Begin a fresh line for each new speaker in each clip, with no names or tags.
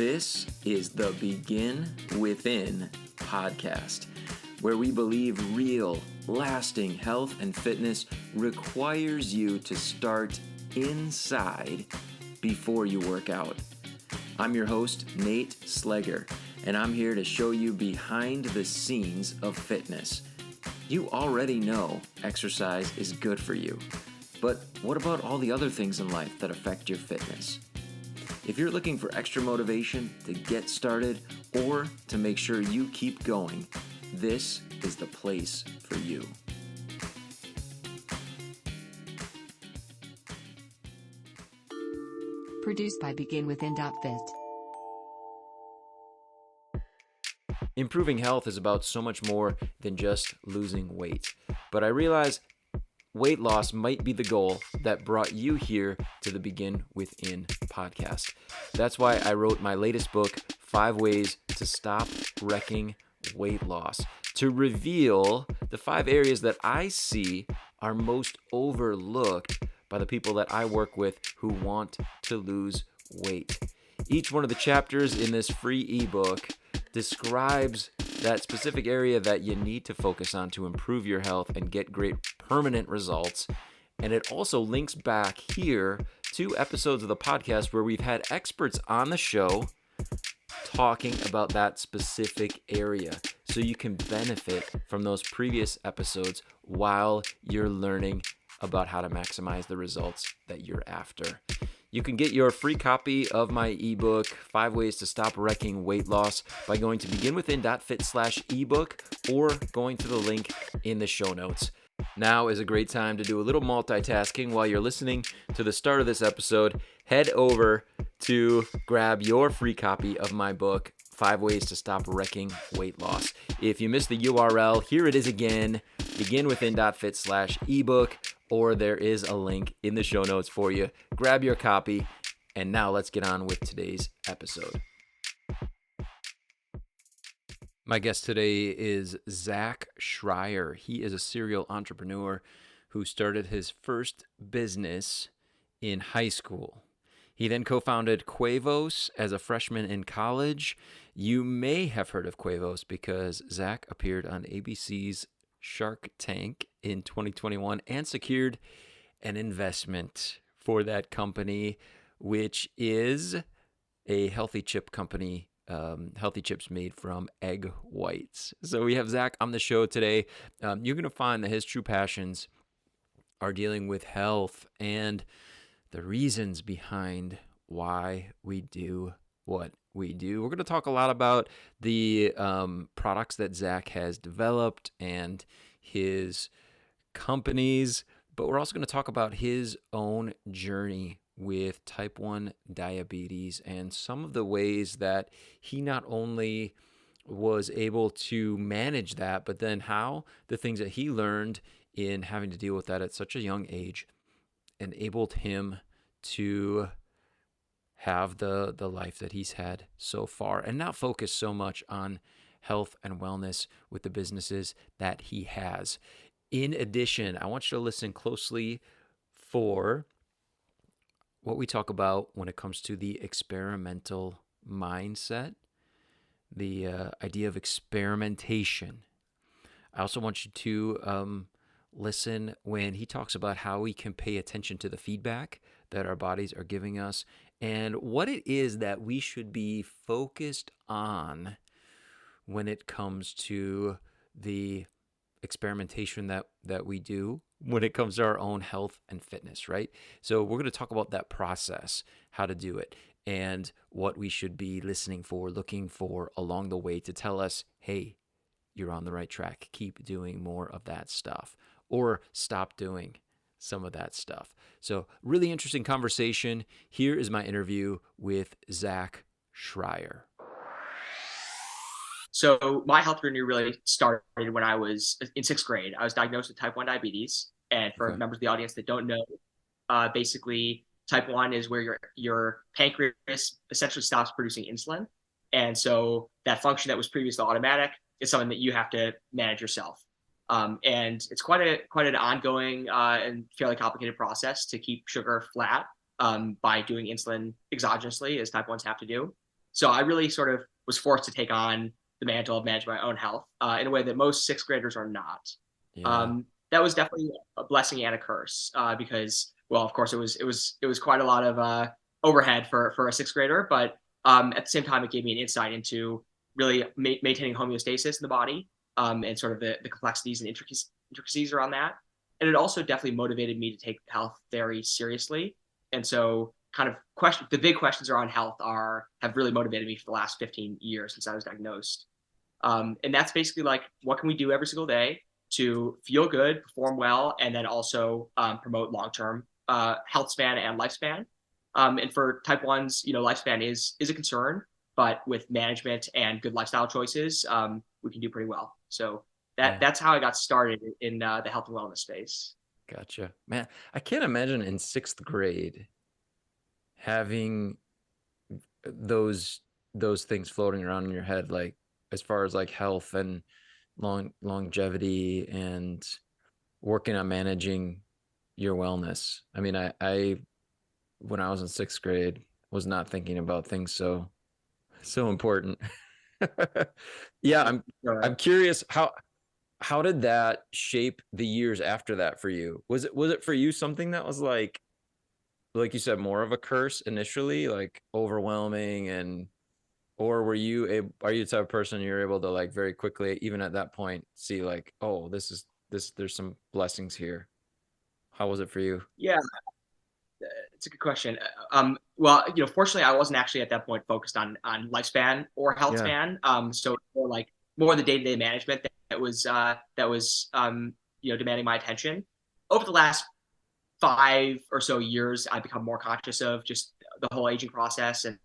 This is the Begin Within podcast, where we believe real, lasting health and fitness requires you to start inside before you work out. I'm your host, Nate Sleger, and I'm here to show you behind the scenes of fitness. You already know exercise is good for you, but what about all the other things in life that affect your fitness? If you're looking for extra motivation to get started or to make sure you keep going, this is the place for you.
Produced by BeginWithin.fit.
Improving health is about so much more than just losing weight. But I realize weight loss might be the goal that brought you here to the Begin Within podcast. That's why I wrote my latest book, 5 Ways to Stop Wrecking Weight Loss, to reveal the 5 areas that I see are most overlooked by the people that I work with who want to lose weight. Each one of the chapters in this free ebook describes that specific area that you need to focus on to improve your health and get great permanent results. And it also links back here to episodes of the podcast where we've had experts on the show talking about that specific area, so you can benefit from those previous episodes while you're learning about how to maximize the results that you're after. You can get your free copy of my ebook, 5 Ways to Stop Wrecking Weight Loss, by going to beginwithin.fit/ebook or going to the link in the show notes. Now is a great time to do a little multitasking while you're listening to the start of this episode. Head over to grab your free copy of my book, 5 Ways to Stop Wrecking Weight Loss. If you missed the URL, here it is again, beginwithin.fit/ebook, or there is a link in the show notes for you. Grab your copy, and now let's get on with today's episode. My guest today is Zack Schreier. He is a serial entrepreneur who started his first business in high school. He then co-founded Quavos as a freshman in college. You may have heard of Quavos because Zack appeared on ABC's Shark Tank in 2021 and secured an investment for that company, which is a healthy chip company, healthy chips made from egg whites. So we have Zack on the show today. You're going to find that his true passions are dealing with health and the reasons behind why we do what we do. We're going to talk a lot about the products that Zack has developed and his companies, but we're also going to talk about his own journey with type 1 diabetes and some of the ways that he not only was able to manage that, but then how the things that he learned in having to deal with that at such a young age enabled him to have the life that he's had so far and not focus so much on health and wellness with the businesses that he has. In addition, I want you to listen closely for what we talk about when it comes to the experimental mindset, the idea of experimentation. I also want you to listen when he talks about how we can pay attention to the feedback that our bodies are giving us and what it is that we should be focused on when it comes to the experimentation that we do when it comes to our own health and fitness, right? So we're going to talk about that process, how to do it, and what we should be listening for, looking for along the way to tell us, hey, you're on the right track. Keep doing more of that stuff, or stop doing some of that stuff. So really interesting conversation. Here is my interview with Zack Schreier.
So my health journey really started when I was in 6th grade. I was diagnosed with type 1 diabetes. And for members of the audience that don't know, basically type 1 is where your pancreas essentially stops producing insulin. And so that function that was previously automatic is something that you have to manage yourself. And it's quite an ongoing and fairly complicated process to keep sugar flat by doing insulin exogenously, as type 1s have to do. So I really sort of was forced to take on the mantle of managing my own health in a way that most sixth graders are not.
Yeah.
That was definitely a blessing and a curse because, well, of course, it was quite a lot of overhead for a sixth grader, but at the same time, it gave me an insight into really maintaining homeostasis in the body and sort of the complexities and intricacies around that. And it also definitely motivated me to take health very seriously. And so, kind of the big questions around health have really motivated me for the last 15 years since I was diagnosed. And that's basically like, what can we do every single day to feel good, perform well, and then also promote long-term health span and lifespan. And for type ones, lifespan is a concern, but with management and good lifestyle choices, we can do pretty well. So
Yeah.
that's how I got started in the health and wellness space.
Gotcha. Man, I can't imagine in sixth grade having those those things floating around in your head, like as far as like health and longevity and working on managing your wellness. I mean, I when I was in sixth grade was not thinking about things so important. Yeah, I'm curious how did that shape the years after that for you? Was it for you something that was like you said, more of a curse initially, like overwhelming, and or are you the type of person you're able to like very quickly, even at that point, see like, oh, there's some blessings here. How was it for you?
Yeah, it's a good question. Well, fortunately, I wasn't actually at that point focused on lifespan or health
Yeah.
span. So more the day to day management that was demanding my attention. Over the last 5 or so years, I've become more conscious of just the whole aging process and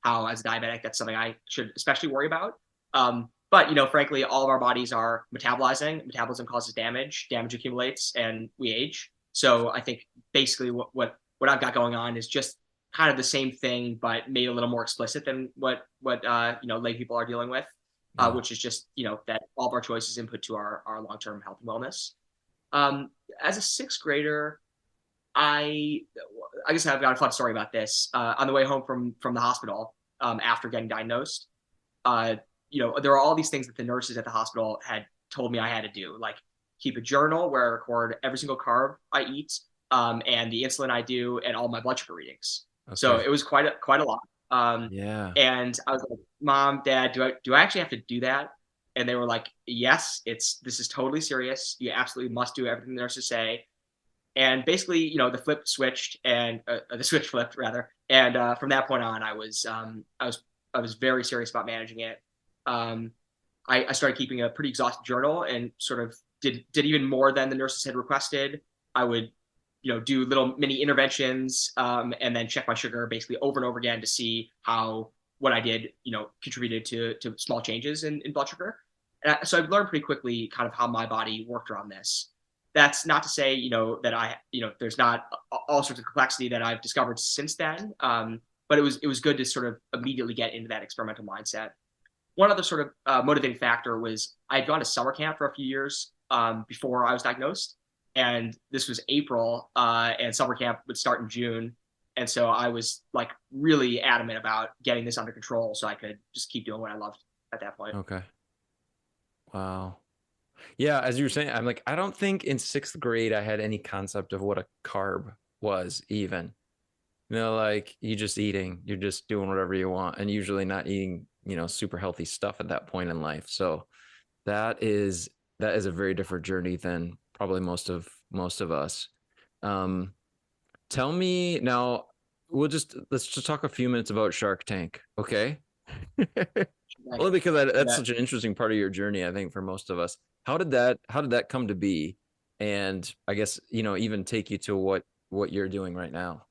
how, as a diabetic, that's something I should especially worry about. But frankly, all of our bodies are metabolizing. Metabolism causes damage. Damage accumulates, and we age. So I think basically what I've got going on is just kind of the same thing, but made a little more explicit than what lay people are dealing with,
Yeah.
which is just that all of our choices input to our long term health and wellness. Um, as a sixth grader, I I guess I've got a fun story about this. On the way home from the hospital after getting diagnosed, uh, there are all these things that the nurses at the hospital had told me I had to do, like keep a journal where I record every single carb I eat, and the insulin I do, and all my blood sugar readings. So
Okay.
it was quite a lot.
Yeah.
And I was like, Mom, Dad, do I actually have to do that? And they were like, Yes, this is totally serious. You absolutely must do everything the nurses say. And basically, the switch flipped rather. And from that point on, I was very serious about managing it. Um, I started keeping a pretty exhaustive journal and sort of did even more than the nurses had requested. I would, do little mini interventions and then check my sugar basically over and over again to see how what I did, contributed to small changes in blood sugar. So I've learned pretty quickly kind of how my body worked around this. That's not to say, that there's not all sorts of complexity that I've discovered since then. But it was good to sort of immediately get into that experimental mindset. One other sort of motivating factor was I had gone to summer camp for a few years before I was diagnosed, and this was April, and summer camp would start in June, and so I was like really adamant about getting this under control so I could just keep doing what I loved at that point.
Okay. Wow. Yeah, as you were saying, I'm like, I don't think in sixth grade I had any concept of what a carb was even. Like you just eating, you're just doing whatever you want, and usually not eating, super healthy stuff at that point in life. So that is a very different journey than probably most of us. Um, Tell me now. Let's just talk a few minutes about Shark Tank, okay? Only because that's
Yeah.
such an interesting part of your journey, I think, for most of us. How did that come to be? And I guess, even take you to what you're doing right now.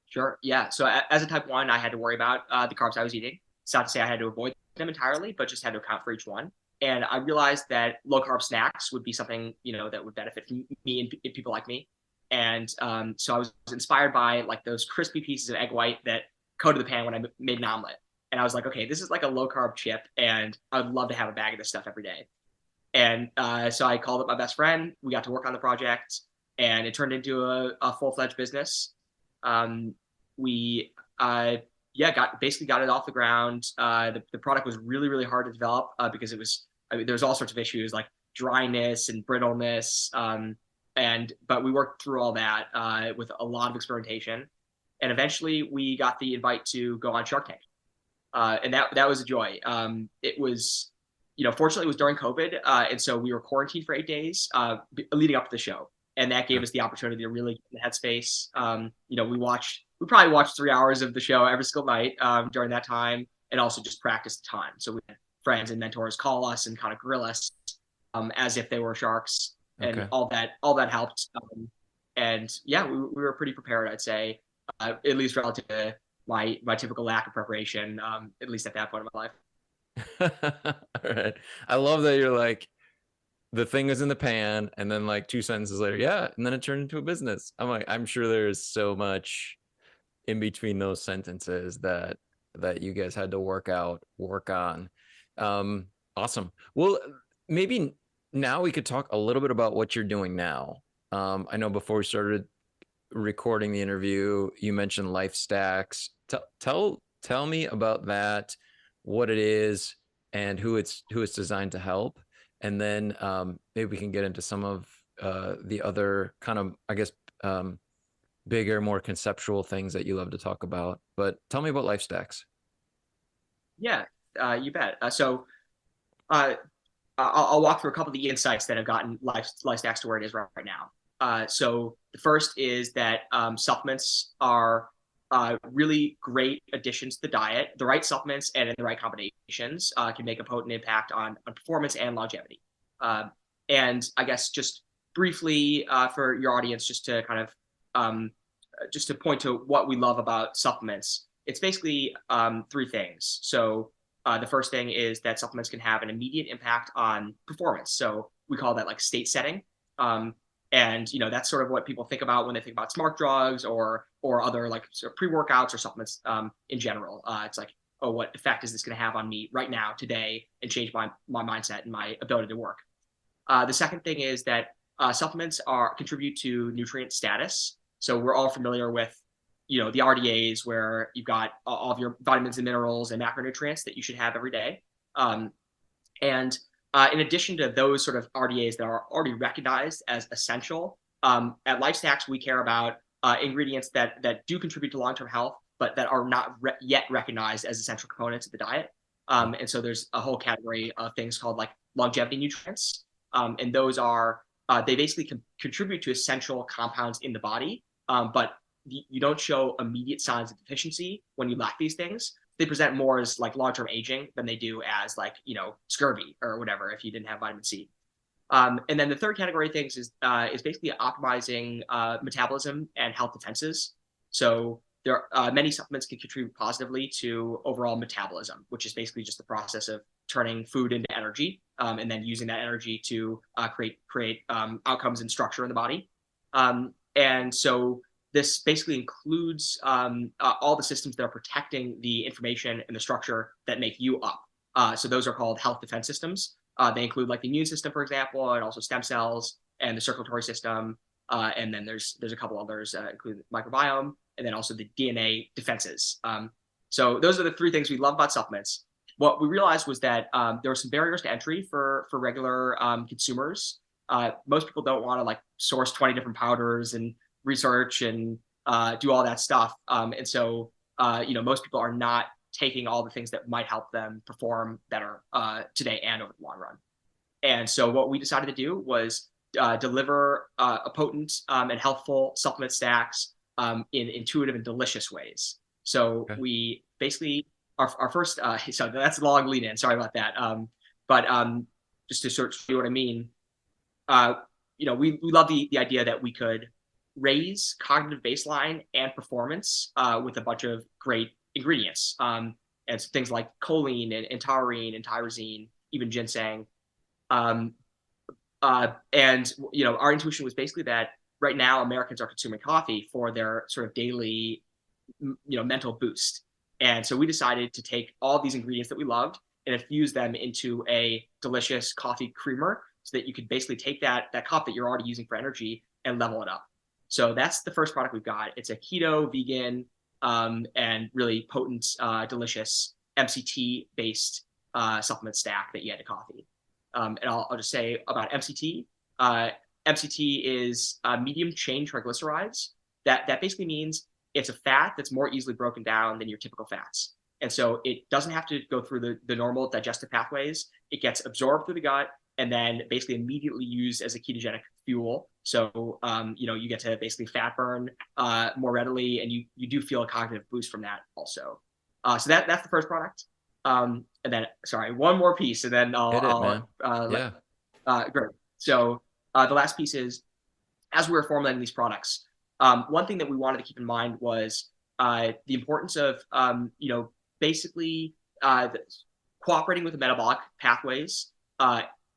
Sure. Yeah. So as a type one, I had to worry about the carbs I was eating. It's not to say I had to avoid them entirely, but just had to account for each one. And I realized that low carb snacks would be something that would benefit me and people like me. And so I was inspired by like those crispy pieces of egg white that coated the pan when I made an omelet. And I was like, okay, this is like a low carb chip, and I would love to have a bag of this stuff every day. And so I called up my best friend. We got to work on the project, and it turned into a full fledged business. Um, we yeah, basically got it off the ground. The product was really, really hard to develop because it was, I mean, there's all sorts of issues like dryness and brittleness. But we worked through all that with a lot of experimentation. And eventually we got the invite to go on Shark Tank. And that was a joy. It was, fortunately it was during COVID. And so we were quarantined for 8 days leading up to the show. And that gave us the opportunity to really get in the headspace. We probably watched 3 hours of the show every single night during that time, and also just practiced a ton. So we had friends and mentors call us and kind of grill us as if they were sharks, and all that helped. And yeah, we were pretty prepared, I'd say, at least relative to my typical lack of preparation, at least at that point in my life.
All right. I love that you're like, the thing is in the pan, and then like 2 sentences later, yeah, and then it turned into a business. I'm like, I'm sure there's so much in between those sentences that you guys had to work on. Awesome. Well, maybe now we could talk a little bit about what you're doing now. I know before we started recording the interview, you mentioned Life Stacks. Tell me about that, what it is, and who it's designed to help, and then maybe we can get into some of the other kind of, I guess, bigger, more conceptual things that you love to talk about. But tell me about Life Stacks.
Yeah, you bet. I'll walk through a couple of the insights that have gotten Life Stacks to where it is right now. So the first is that supplements are really great additions to the diet. The right supplements and in the right combinations can make a potent impact on performance and longevity. And I guess just briefly for your audience, just to kind of just to point to what we love about supplements, it's basically three things. So the first thing is that supplements can have an immediate impact on performance. So we call that like state setting. And that's sort of what people think about when they think about smart drugs or other like sort of pre-workouts or supplements in general. It's like, oh, what effect is this going to have on me right now, today, and change my mindset and my ability to work. The second thing is that supplements contribute to nutrient status. So we're all familiar with the RDAs, where you've got all of your vitamins and minerals and macronutrients that you should have every day. And in addition to those sort of RDAs that are already recognized as essential, at Life Stacks, we care about ingredients that do contribute to long-term health, but that are not yet recognized as essential components of the diet. And so there's a whole category of things called like longevity nutrients. And those are, they basically contribute to essential compounds in the body, but you don't show immediate signs of deficiency when you lack these things. They present more as like long-term aging than they do as like, scurvy or whatever if you didn't have vitamin C. And then the third category of things is basically optimizing metabolism and health defenses. So there are many supplements can contribute positively to overall metabolism, which is basically just the process of turning food into energy and then using that energy to create outcomes and structure in the body. And so this basically includes all the systems that are protecting the information and the structure that make you up. So those are called health defense systems. They include like the immune system, for example, and also stem cells and the circulatory system. And then there's a couple others, including the microbiome, and then also the DNA defenses. So those are the three things we love about supplements. What we realized was that there are some barriers to entry for regular consumers. Most people don't want to like source 20 different powders and research and do all that stuff. And so, most people are not taking all the things that might help them perform better today and over the long run. And so what we decided to do was deliver a potent and healthful supplement stacks in intuitive and delicious ways. So we basically, our first, so that's a long lead in, sorry about that. But just to sort of show you what I mean, we love the idea that we could raise cognitive baseline and performance with a bunch of great ingredients. And things like choline and taurine and tyrosine, even ginseng. And our intuition was basically that right now Americans are consuming coffee for their sort of daily, mental boost. And so we decided to take all these ingredients that we loved and infuse them into a delicious coffee creamer so that you could basically take that cup that you're already using for energy and level it up. So that's the first product we've got. It's a keto, vegan, and really potent, delicious MCT-based supplement stack that you add to coffee. And I'll just say about MCT. MCT is medium chain triglycerides. That basically means it's a fat that's more easily broken down than your typical fats. And so it doesn't have to go through the normal digestive pathways. It gets absorbed through the gut and then basically immediately used as a ketogenic fuel. So, you get to basically fat burn more readily, and you do feel a cognitive boost from that also. So that's the first product. And then, sorry, one more piece, and then
Hit it, man.
great. So the last piece is, as we were formulating these products, one thing that we wanted to keep in mind was the importance of, basically cooperating with the metabolic pathways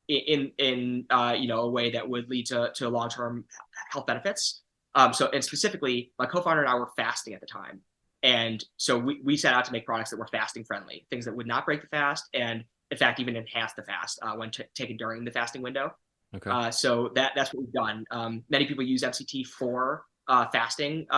in a way that would lead to long-term health benefits. And specifically, my co-founder and I were fasting at the time. And so we set out to make products that were fasting friendly, things that would not break the fast, and in fact, even enhance the fast when taken during the fasting window.
Okay.
So that's what we've done. Many people use MCT for fasting,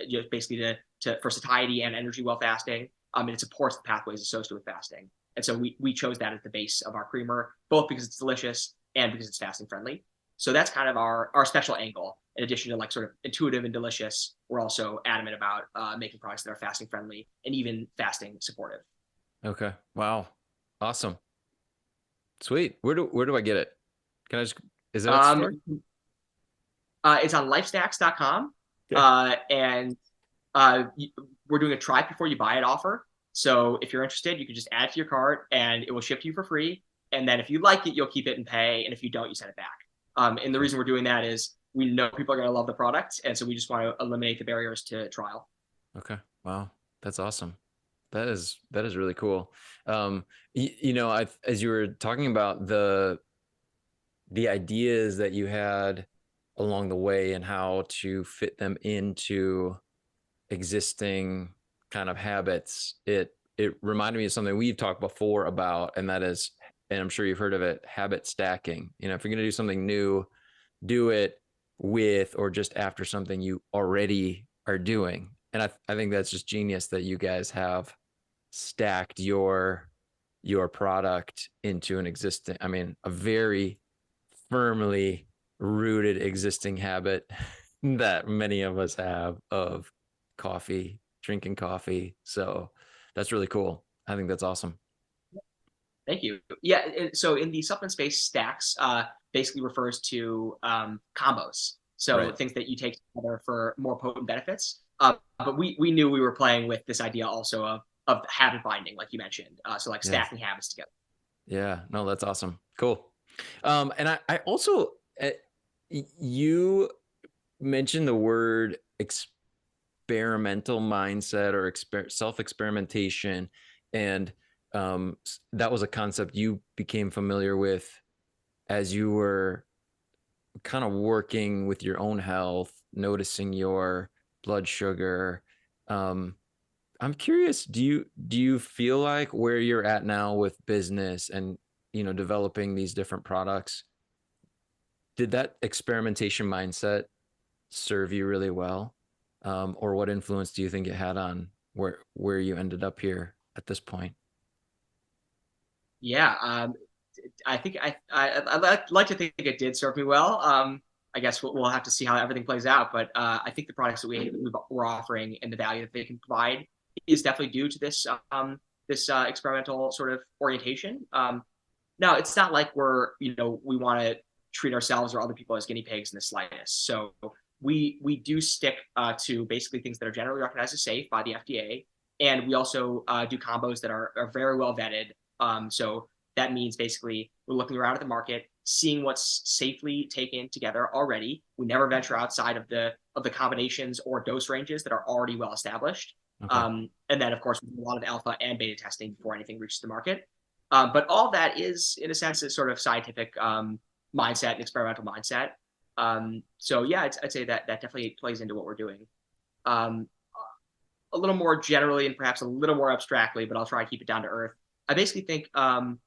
just basically for satiety and energy while fasting. And it supports the pathways associated with fasting. And so we chose that as the base of our creamer, both because it's delicious and because it's fasting friendly. So that's kind of our special angle. In addition to like sort of intuitive and delicious, we're also adamant about making products that are fasting friendly and even fasting supportive.
Okay. Wow. Awesome. Sweet. Where do I get it? Can I just, is it at store?
It's on lifestacks.com. And we're doing a try before you buy it offer. So if you're interested, you can just add it to your cart and it will ship to you for free. And then if you like it, you'll keep it and pay. And if you don't, you send it back. And the reason we're doing that is we know people are going to love the product. And so we just want to eliminate the barriers to trial.
Okay. Wow. That's awesome. That is really cool. As you were talking about the ideas that you had along the way and how to fit them into existing kind of habits, it reminded me of something we've talked before about, and that is, and I'm sure you've heard of it, habit stacking. If you're going to do something new, do it with or just after something you already are doing. And I think that's just genius that you guys have stacked your product into an existing, a very firmly rooted existing habit that many of us have of drinking coffee. So that's really cool. I think that's awesome.
Thank you. Yeah. So in the supplement space, stacks basically refers to combos. So
Right.
Things that you take together for more potent benefits. But we knew we were playing with this idea also of habit binding, like you mentioned. So like stacking habits together.
Yeah. No, that's awesome. Cool. And I also, you mentioned the word experimental mindset or self-experimentation. And that was a concept you became familiar with as you were kind of working with your own health, noticing your blood sugar. I'm curious, do you feel like where you're at now with business and, developing these different products, did that experimentation mindset serve you really well? Or what influence do you think it had on where you ended up here at this point?
Yeah. I think I'd like to think it did serve me well. I guess we'll have to see how everything plays out. But I think the products that we're offering and the value that they can provide is definitely due to this experimental sort of orientation. Now, it's not like we want to treat ourselves or other people as guinea pigs in the slightest. So we do stick to basically things that are generally recognized as safe by the FDA, and we also do combos that are very well vetted. So that means basically we're looking around at the market, seeing what's safely taken together already. We never venture outside of the combinations or dose ranges that are already well established.
Okay.
And then, of course, we do a lot of alpha and beta testing before anything reaches the market. But all that is, in a sense, a sort of scientific mindset and experimental mindset. So yeah, I'd say that definitely plays into what we're doing. A little more generally and perhaps a little more abstractly, but I'll try to keep it down to earth. I basically think the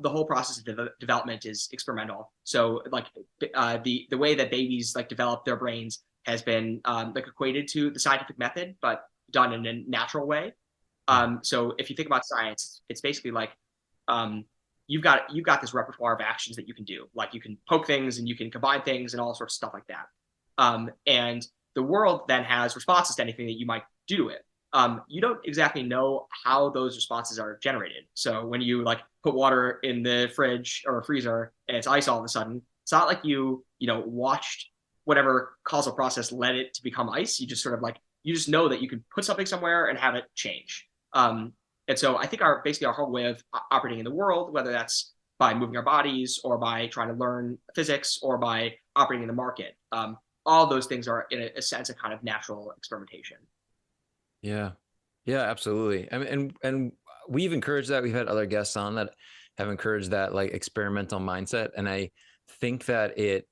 whole process of development is experimental. So like the way that babies like develop their brains has been like equated to the scientific method, but done in a natural way. So if you think about science, it's basically like um, you've got this repertoire of actions that you can do. Like you can poke things and you can combine things and all sorts of stuff like that. And the world then has responses to anything that you might do to it. You don't exactly know how those responses are generated. So when you like put water in the fridge or freezer and it's ice all of a sudden, it's not like you watched whatever causal process led it to become ice. You just sort of like you just know that you can put something somewhere and have it change. And so I think basically our whole way of operating in the world, whether that's by moving our bodies or by trying to learn physics or by operating in the market, all those things are in a sense a kind of natural experimentation.
Yeah. Yeah, absolutely. I mean, and we've encouraged that. We've had other guests on that have encouraged that like experimental mindset. And I think that it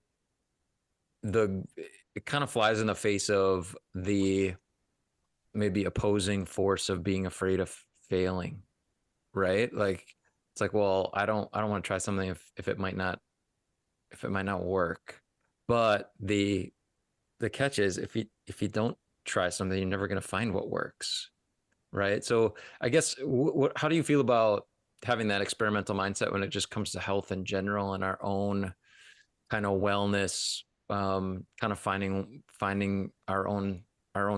kind of flies in the face of the maybe opposing force of being afraid of failing, right? Like it's like, well, I don't want to try something if it might not work. But the catch is if you don't try something, you're never going to find what works, right? So I guess how do you feel about having that experimental mindset when it just comes to health in general and our own kind of wellness, kind of finding our own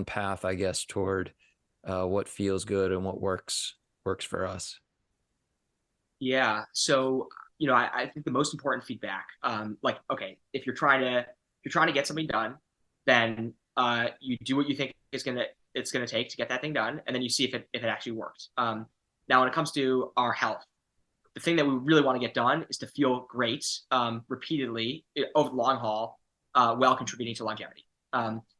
path, I guess, toward what feels good and what works for us.
Yeah. So, I think the most important feedback, like, okay, if you're trying to get something done, then you do what you think it's gonna take to get that thing done, and then you see if it actually works. Now, when it comes to our health, the thing that we really want to get done is to feel great repeatedly over the long haul, while contributing to longevity.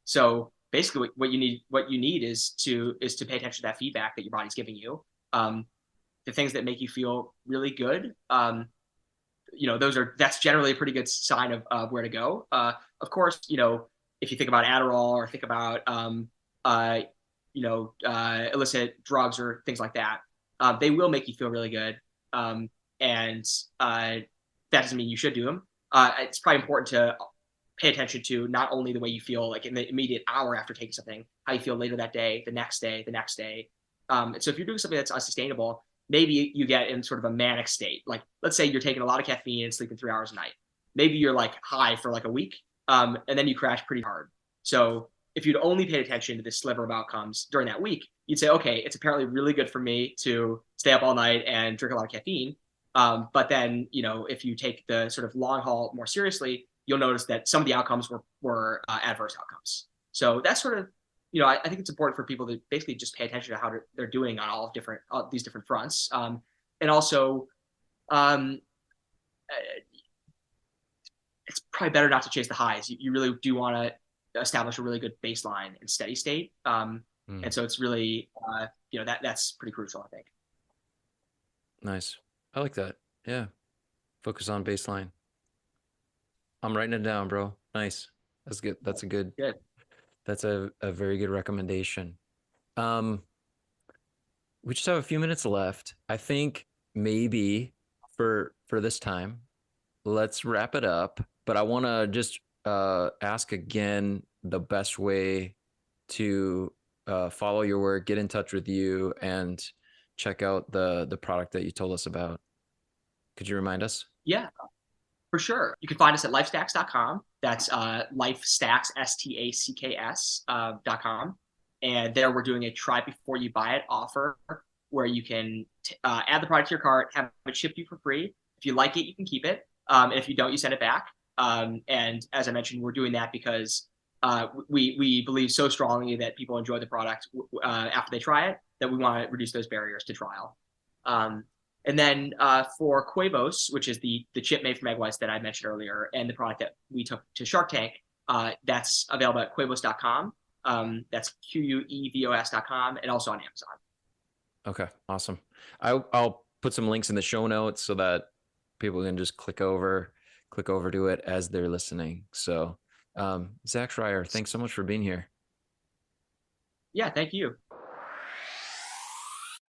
So basically, what you need is to pay attention to that feedback that your body's giving you. The things that make you feel really good. That's generally a pretty good sign of where to go. Of course, if you think about Adderall or think about illicit drugs or things like that, they will make you feel really good, and that doesn't mean you should do them. It's probably important to pay attention to not only the way you feel like in the immediate hour after taking something, how you feel later that day, the next day, the next day. And so if you're doing something that's unsustainable, maybe you get in sort of a manic state. Like let's say you're taking a lot of caffeine and sleeping 3 hours a night. Maybe you're like high for like a week, and then you crash pretty hard. So if you'd only paid attention to this sliver of outcomes during that week, you'd say, okay, it's apparently really good for me to stay up all night and drink a lot of caffeine. But then, if you take the sort of long haul more seriously, you'll notice that some of the outcomes were adverse outcomes. So that's sort of, I think it's important for people to basically just pay attention to how they're doing on all these different fronts. And also, um, it's probably better not to chase the highs. You really do want to establish a really good baseline and steady state. And so it's really, that's pretty crucial, I think.
Nice. I like that. Yeah. Focus on baseline. I'm writing it down, bro. Nice. That's good.
Good.
That's a very good recommendation. Um, we just have a few minutes left. I think maybe for this time, let's wrap it up. But I want to just ask again the best way to follow your work, get in touch with you, and check out the product that you told us about. Could you remind us?
Yeah, for sure. You can find us at lifestacks.com. That's lifestacks, STACKS.com. And there we're doing a try before you buy it offer where you can add the product to your cart, have it shipped to you for free. If you like it, you can keep it. And if you don't, you send it back. And as I mentioned, we're doing that because we believe so strongly that people enjoy the product after they try it that we want to reduce those barriers to trial. And then for Quavos, which is the chip made from egg whites that I mentioned earlier, and the product that we took to Shark Tank, that's available at quavos.com. That's QUEVOS.com and also on Amazon.
Okay, awesome. I'll put some links in the show notes so that people can just click over to it as they're listening. So, Zack Schreier, thanks so much for being here.
Yeah, thank you.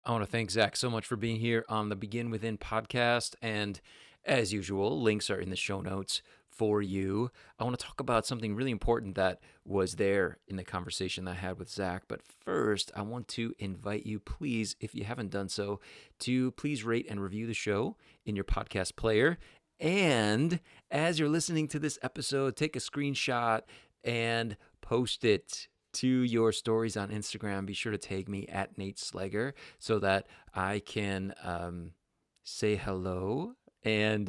I want to thank Zack so much for being here on the Begin Within podcast. And as usual, links are in the show notes for you. I want to talk about something really important that was there in the conversation that I had with Zack. But first, I want to invite you, please, if you haven't done so, to please rate and review the show in your podcast player. And as you're listening to this episode, take a screenshot and post it to your stories on Instagram. Be sure to tag me at Nate Slager so that I can say hello and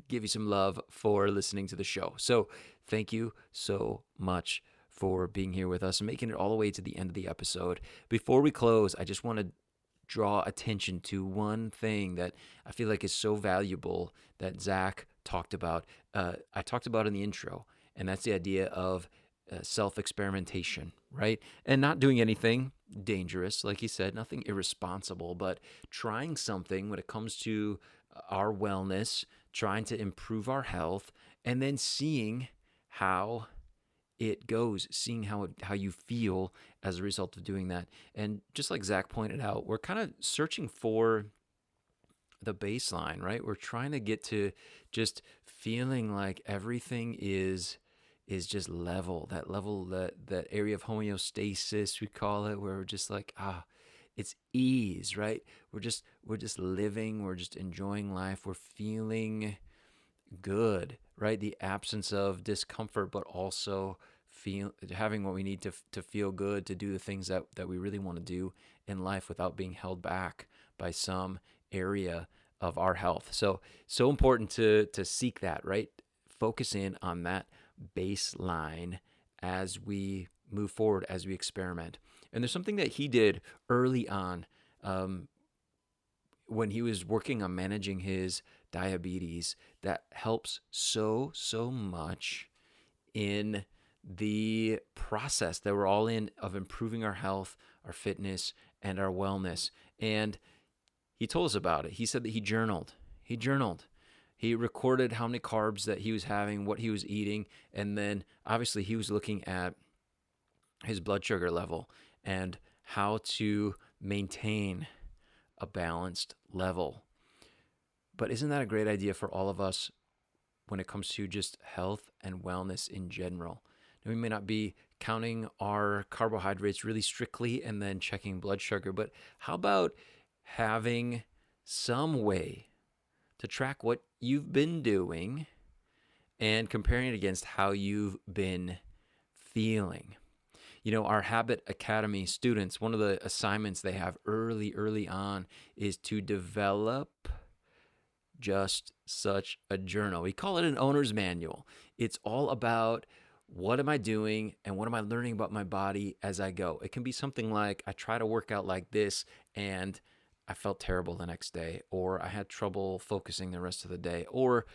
give you some love for listening to the show. So thank you so much for being here with us and making it all the way to the end of the episode. Before we close, I just want to draw attention to one thing that I feel like is so valuable that Zack talked about. I talked about in the intro, and that's the idea of self-experimentation, right? And not doing anything dangerous, like he said, nothing irresponsible, but trying something when it comes to our wellness, trying to improve our health, and then seeing how it goes, seeing how you feel as a result of doing that. And just like Zack pointed out, we're kind of searching for the baseline, right? We're trying to get to just feeling like everything is just level, that area of homeostasis, we call it, where we're just like, it's ease, right? We're just living, we're just enjoying life, we're feeling good, right? The absence of discomfort, but also having what we need to feel good, to do the things that we really want to do in life without being held back by some area of our health. So important to seek that, right? Focus in on that baseline as we move forward, as we experiment. And there's something that he did early on when he was working on managing his diabetes that helps so much in the process that we're all in of improving our health, our fitness, and our wellness. And he told us about it. He said that he journaled. He recorded how many carbs that he was having, what he was eating, and then obviously he was looking at his blood sugar level and how to maintain a balanced level. But isn't that a great idea for all of us when it comes to just health and wellness in general? Now, we may not be counting our carbohydrates really strictly and then checking blood sugar, but how about having some way to track what you've been doing and comparing it against how you've been feeling? You know, our Habit Academy students, one of the assignments they have early on is to develop just such a journal. We call it an owner's manual. It's all about what am I doing and what am I learning about my body as I go. It can be something like, I try to work out like this and I felt terrible the next day, or I had trouble focusing the rest of the day, or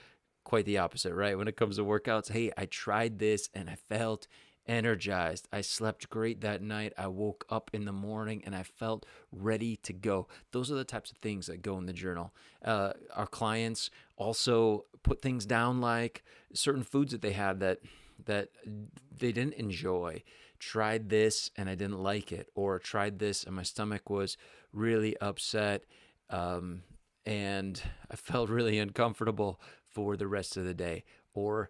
quite the opposite, right? When it comes to workouts, hey, I tried this and I felt energized. I slept great that night. I woke up in the morning and I felt ready to go. Those are the types of things that go in the journal. Our clients also put things down like certain foods that they had that they didn't enjoy. Tried this and I didn't like it, or tried this and my stomach was really upset and I felt really uncomfortable for the rest of the day, or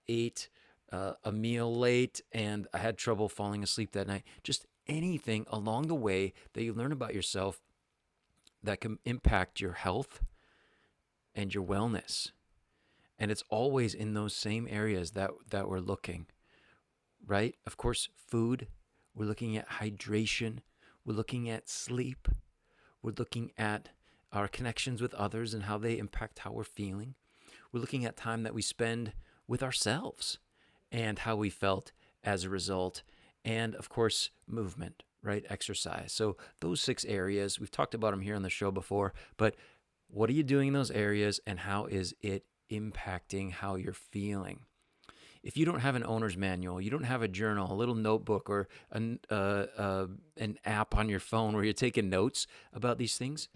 ate a meal late and I had trouble falling asleep that night. Just anything along the way that you learn about yourself that can impact your health and your wellness. And it's always in those same areas that we're looking, right? Of course, food, we're looking at hydration, we're looking at sleep, we're looking at our connections with others and how they impact how we're feeling. We're looking at time that we spend with ourselves and how we felt as a result. And of course, movement, right? Exercise. So those 6 areas, we've talked about them here on the show before, but what are you doing in those areas and how is it impacting how you're feeling? If you don't have an owner's manual, you don't have a journal, a little notebook, or an app on your phone where you're taking notes about these things,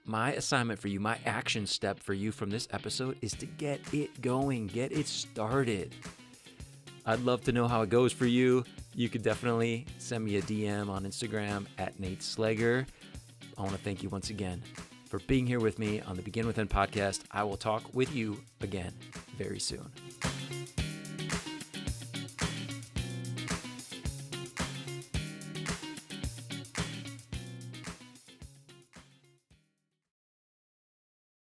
my assignment for you, my action step for you from this episode is to get it going, get it started. I'd love to know how it goes for you. You could definitely send me a DM on Instagram at Nate Slager. I want to thank you once again for being here with me on the Begin Within podcast. I will talk with you again very soon.